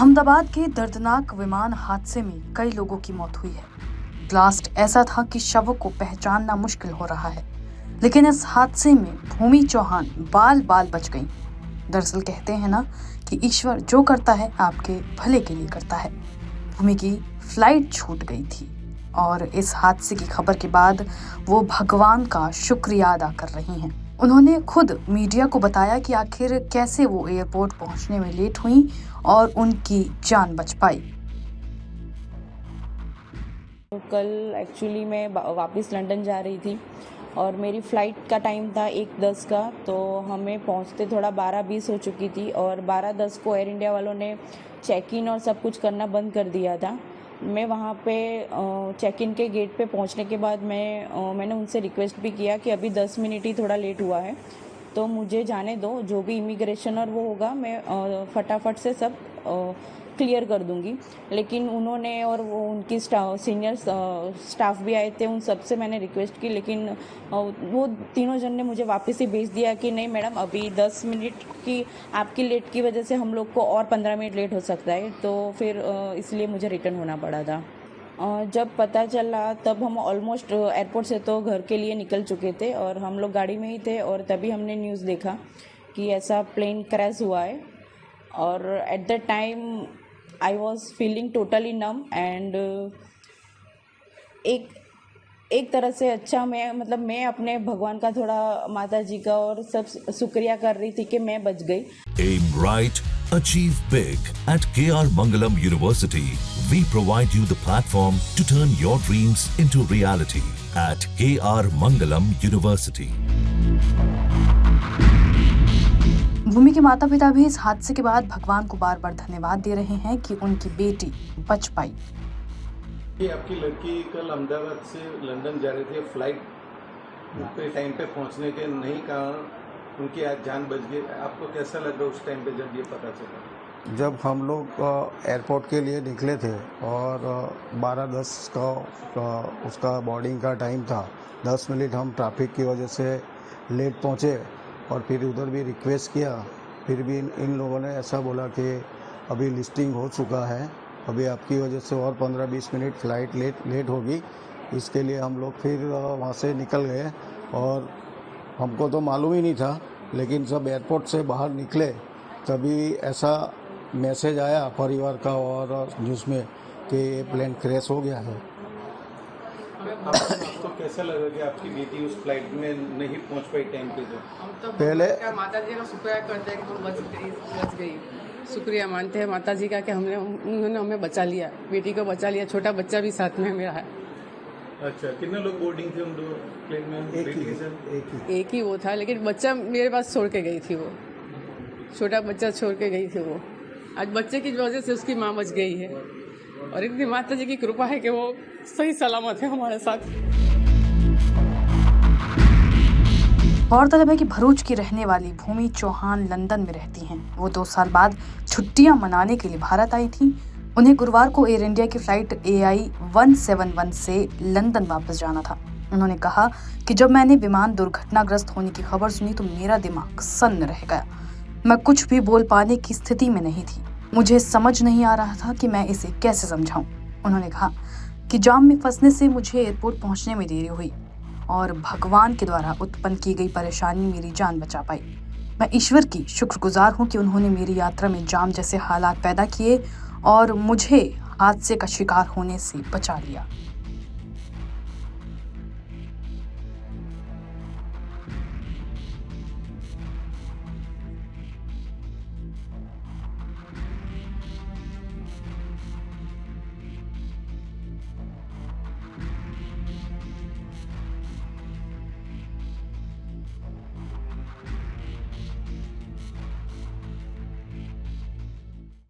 अहमदाबाद के दर्दनाक विमान हादसे में कई लोगों की मौत हुई है। ब्लास्ट ऐसा था कि शवों को पहचानना मुश्किल हो रहा है, लेकिन इस हादसे में भूमि चौहान बाल बाल बच गईं। दरअसल कहते हैं ना कि ईश्वर जो करता है आपके भले के लिए करता है। भूमि की फ्लाइट छूट गई थी और इस हादसे की खबर के बाद वो भगवान का शुक्रिया अदा कर रही हैं। उन्होंने खुद मीडिया को बताया कि आखिर कैसे वो एयरपोर्ट पहुंचने में लेट हुई और उनकी जान बच पाई। कल एक्चुअली मैं वापस लंदन जा रही थी और मेरी फ़्लाइट का टाइम था 1:10 का, तो हमें पहुंचते थोड़ा 12:20 हो चुकी थी और 12:10 को एयर इंडिया वालों ने चेक इन और सब कुछ करना बंद कर दिया था। मैं वहाँ पे चेक इन के गेट पे पहुँचने के बाद मैंने उनसे रिक्वेस्ट भी किया कि अभी 10 मिनट ही थोड़ा लेट हुआ है, तो मुझे जाने दो, जो भी इमिग्रेशन और वो होगा मैं फटाफट से सब क्लियर कर दूंगी। लेकिन उन्होंने और वो उनकी सीनियर स्टाफ भी आए थे, उन सब से मैंने रिक्वेस्ट की, लेकिन वो तीनों जन ने मुझे वापस ही भेज दिया कि नहीं मैडम, अभी 10 मिनट की आपकी लेट की वजह से हम लोग को और 15 मिनट लेट हो सकता है। तो फिर इसलिए मुझे रिटर्न होना पड़ा था। जब पता चला तब हम ऑलमोस्ट एयरपोर्ट से तो घर के लिए निकल चुके थे और हम लोग गाड़ी में ही थे, और तभी हमने न्यूज़ देखा कि ऐसा प्लेन क्रैश हुआ है। और at the time I was feeling totally num and एक तरह से अच्छा मैं अपने भगवान का, थोड़ा माता जी का और सब शुक्रिया कर रही थी कि मैं बच गई। Aim right, achieve big at KR Mangalam University. We provide you the platform to turn your dreams into reality at KR Mangalam University. भूमि के माता पिता भी इस हादसे के बाद भगवान को बार बार धन्यवाद दे रहे हैं कि उनकी बेटी बच पाई। कि आपकी लड़की कल अहमदाबाद से लंदन जा रही थी, फ्लाइट पे टाइम पे पहुंचने के नहीं कारण उनकी आज जान बच गई। आपको कैसा लगा उस टाइम पे जब ये पता चला? जब हम लोग एयरपोर्ट के लिए निकले थे और 12:10 का उसका बोर्डिंग का टाइम था, 10 मिनट हम ट्रैफिक की वजह से लेट पहुँचे और फिर उधर भी रिक्वेस्ट किया, फिर भी इन लोगों ने ऐसा बोला कि अभी लिस्टिंग हो चुका है, अभी आपकी वजह से और 15-20 मिनट फ्लाइट लेट होगी। इसके लिए हम लोग फिर वहाँ से निकल गए और हमको तो मालूम ही नहीं था, लेकिन जब एयरपोर्ट से बाहर निकले तभी ऐसा मैसेज आया परिवार का और न्यूज़ में कि ये प्लेन क्रैश हो गया है। आपको कैसा लगा कि आपकी बेटी उस फ्लाइट में नहीं पहुंच पाई टाइम पे? हम तो पहले माता जी का शुक्रिया करते हैं कि वो बच गई। शुक्रिया मानते हैं माता जी का कि उन्होंने हमें बचा लिया, बेटी को बचा लिया। छोटा बच्चा भी साथ में मेरा है। अच्छा, कितने लोग बोर्डिंग थे उन दो प्लेन में? एक ही वो था, लेकिन बच्चा मेरे पास छोड़ के गई थी। वो छोटा बच्चा छोड़ के गई थी। वो आज बच्चे की वजह से उसकी माँ बच गई है और इतनी माता जी की कृपा है कि वो सही सलामत है हमारे साथ। गौरतलब है कि भरूच की रहने वाली भूमि चौहान लंदन में रहती हैं। वो 2 साल बाद छुट्टियां मनाने के लिए भारत आई थी। उन्हें गुरुवार को एयर इंडिया की फ्लाइट AI 171 से लंदन वापस जाना था। उन्होंने कहा कि जब मैंने विमान दुर्घटनाग्रस्त होने की खबर सुनी तो मेरा दिमाग सन्न रह गया। मैं कुछ भी बोल पाने की स्थिति में नहीं थी। मुझे समझ नहीं आ रहा था कि मैं इसे कैसे समझाऊं। उन्होंने कहा कि जाम में फंसने से मुझे एयरपोर्ट पहुंचने में देरी हुई और भगवान के द्वारा उत्पन्न की गई परेशानी मेरी जान बचा पाई। मैं ईश्वर की शुक्रगुजार हूं कि उन्होंने मेरी यात्रा में जाम जैसे हालात पैदा किए और मुझे हादसे का शिकार होने से बचा लिया।